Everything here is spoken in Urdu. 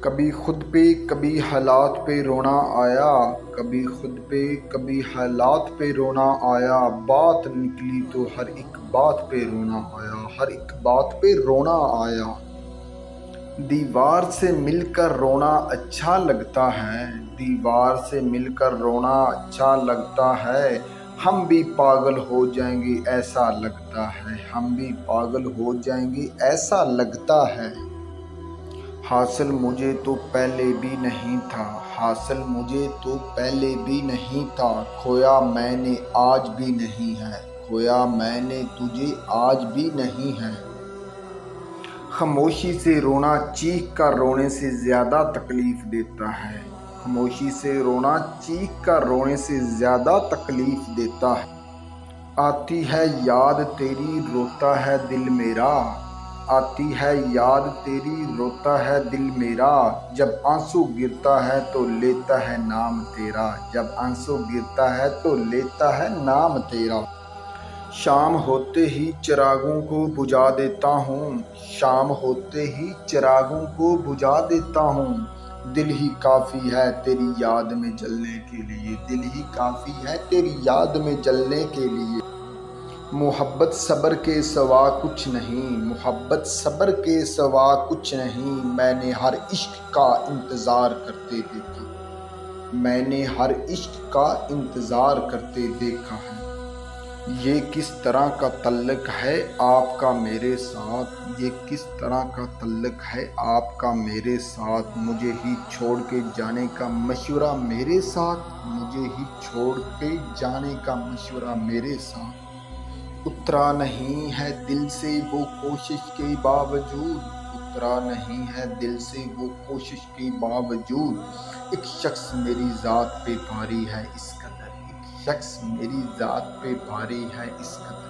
کبھی خود پہ کبھی حالات پہ رونا آیا، کبھی خود پہ کبھی حالات پہ رونا آیا، بات نکلی تو ہر ایک بات پہ رونا آیا، ہر ایک بات پہ رونا آیا۔ دیوار سے مل کر رونا اچھا لگتا ہے، دیوار سے مل کر رونا اچھا لگتا ہے، ہم بھی پاگل ہو جائیں گے ایسا لگتا ہے، ہم بھی پاگل ہو جائیں گے ایسا لگتا ہے۔ حاصل مجھے تو پہلے بھی نہیں تھا، حاصل مجھے تو پہلے بھی نہیں تھا، کھویا میں نے آج بھی نہیں ہے، کھویا میں نے تجھے آج بھی نہیں ہے۔ خاموشی سے رونا چیخ کر رونے سے زیادہ تکلیف دیتا ہے، خاموشی سے رونا چیخ کر رونے سے زیادہ تکلیف دیتا ہے۔ آتی ہے یاد تیری روتا ہے دل میرا، آتی ہے یاد تیری روتا ہے دل میرا، جب آنسو گرتا ہے تو لیتا ہے نام تیرا، جب آنسو گرتا ہے تو لیتا ہے نام تیرا۔ شام ہوتے ہی چراغوں کو بجھا دیتا ہوں، شام ہوتے ہی چراغوں کو بجھا دیتا ہوں، دل ہی کافی ہے تیری یاد میں جلنے کے لیے، دل ہی کافی ہے تیری یاد میں جلنے کے لیے۔ محبت صبر کے سوا کچھ نہیں، محبت صبر کے سوا کچھ نہیں، میں نے ہر عشق کا انتظار کرتے دیکھا، میں نے ہر عشق کا انتظار کرتے دیکھا ہے۔ یہ کس طرح کا تعلق ہے آپ کا میرے ساتھ، یہ کس طرح کا تعلق ہے آپ کا میرے ساتھ، مجھے ہی چھوڑ کے جانے کا مشورہ میرے ساتھ، مجھے ہی چھوڑ کے جانے کا مشورہ میرے ساتھ۔ اترا نہیں ہے دل سے وہ کوشش کے باوجود، اترا نہیں ہے دل سے وہ کوشش کے باوجود، ایک شخص میری ذات پہ بھاری ہے اس قدر، ایک شخص میری ذات پہ بھاری ہے اس قدر۔